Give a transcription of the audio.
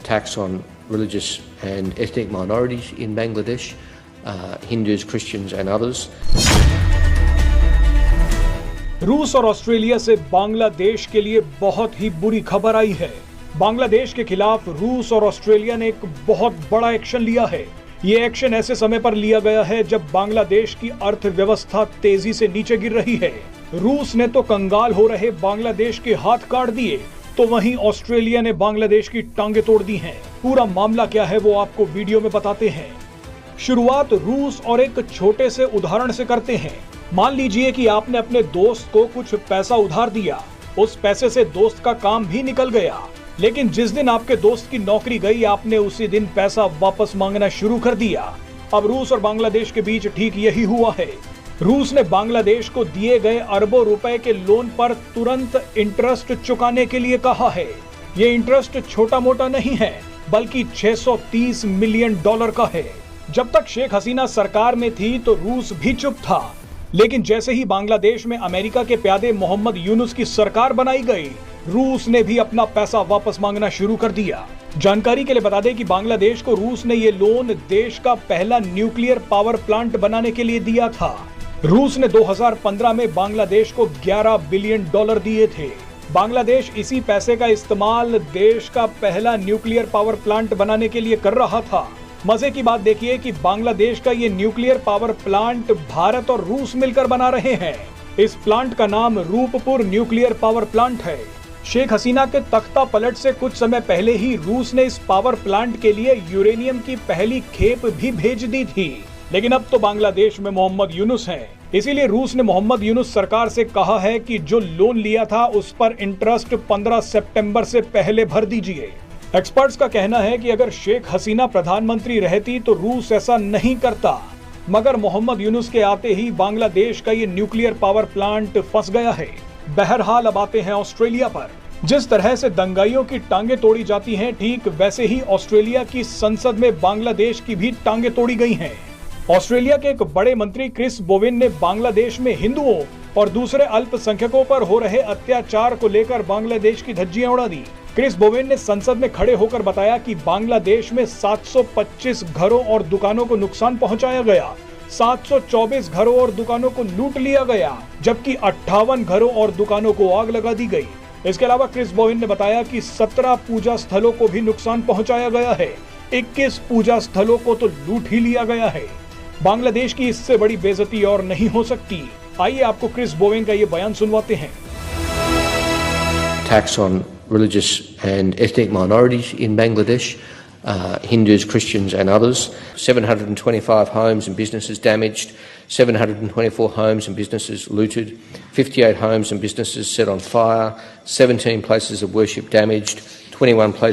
tax on religious and ethnic minorities in Bangladesh, Hindus, Christians and others. रूस और Australia से बांग्लादेश के लिए बहुत ही बुरी खबर आई है। बांग्लादेश के खिलाफ रूस और ऑस्ट्रेलिया ने एक बहुत बड़ा एक्शन लिया है। ये एक्शन ऐसे समय पर लिया गया है जब बांग्लादेश की अर्थव्यवस्था तेजी से नीचे गिर रही है। रूस ने तो कंगाल हो रहे बांग्लादेश के हाथ काट दिए, तो वहीं ऑस्ट्रेलिया ने बांग्लादेश की टांगे तोड़ दी हैं। पूरा मामला क्या है वो आपको वीडियो में बताते हैं। शुरुआत रूस और एक छोटे से उदाहरण से करते हैं। मान लीजिए कि आपने अपने दोस्त को कुछ पैसा उधार दिया, उस पैसे से दोस्त का काम भी निकल गया, लेकिन जिस दिन आपके दोस्त की नौकरी गई, आपने उसी दिन पैसा वापस मांगना शुरू कर दिया। अब रूस और बांग्लादेश के बीच ठीक यही हुआ है। रूस ने बांग्लादेश को दिए गए अरबों रुपए के लोन पर तुरंत इंटरेस्ट चुकाने के लिए कहा है। ये इंटरेस्ट छोटा मोटा नहीं है, बल्कि $630 मिलियन का है। जब तक शेख हसीना सरकार में थी तो रूस भी चुप था, लेकिन जैसे ही बांग्लादेश में अमेरिका के प्यादे मोहम्मद यूनुस की सरकार बनाई गई, रूस ने भी अपना पैसा वापस मांगना शुरू कर दिया। जानकारी के लिए बता दें कि बांग्लादेश को रूस ने ये लोन देश का पहला न्यूक्लियर पावर प्लांट बनाने के लिए दिया था। रूस ने 2015 में बांग्लादेश को $11 बिलियन दिए थे। बांग्लादेश इसी पैसे का इस्तेमाल देश का पहला न्यूक्लियर पावर प्लांट बनाने के लिए कर रहा था। मजे की बात देखिए कि बांग्लादेश का ये न्यूक्लियर पावर प्लांट भारत और रूस मिलकर बना रहे हैं। इस प्लांट का नाम रूपपुर न्यूक्लियर पावर प्लांट है। शेख हसीना के तख्ता पलट से कुछ समय पहले ही रूस ने इस पावर प्लांट के लिए यूरेनियम की पहली खेप भी भेज दी थी, लेकिन अब तो बांग्लादेश में मोहम्मद यूनुस हैं। इसीलिए रूस ने मोहम्मद यूनुस सरकार से कहा है कि जो लोन लिया था उस पर इंटरेस्ट 15 सितंबर से पहले भर दीजिए। एक्सपर्ट्स का कहना है कि अगर शेख हसीना प्रधानमंत्री रहती तो रूस ऐसा नहीं करता, मगर मोहम्मद यूनुस के आते ही बांग्लादेश का ये न्यूक्लियर पावर प्लांट फंस गया है। बहरहाल अब आते हैं ऑस्ट्रेलिया पर। जिस तरह से दंगाइयों की टांगे तोड़ी जाती हैं, ठीक वैसे ही ऑस्ट्रेलिया की संसद में बांग्लादेश की भी टांगे तोड़ी गई हैं। ऑस्ट्रेलिया के एक बड़े मंत्री क्रिस बोवेन ने बांग्लादेश में हिंदुओं और दूसरे अल्पसंख्यकों पर हो रहे अत्याचार को लेकर बांग्लादेश की धज्जियां उड़ा दी। क्रिस बोवेन ने संसद में खड़े होकर बताया कि बांग्लादेश में 725 घरों और दुकानों को नुकसान पहुंचाया गया, 724 घरों और दुकानों को लूट लिया गया, जबकि 58 घरों और दुकानों को आग लगा दी गई। इसके अलावा क्रिस बोवेन ने बताया कि 17 पूजा स्थलों को भी नुकसान पहुंचाया गया है, 21 पूजा स्थलों को तो लूट ही लिया गया है। बांग्लादेश की इससे बड़ी बेइज्जती और नहीं हो सकती। आइए आपको क्रिस बोवेन का ये बयान सुनवाते हैं। Tax on religious and ethnic minorities in Bangladesh, Hindus, Christians and others. 725 homes and businesses damaged, 724 homes and businesses looted, 58 homes and businesses set on fire, 17 places of worship damaged, 21 places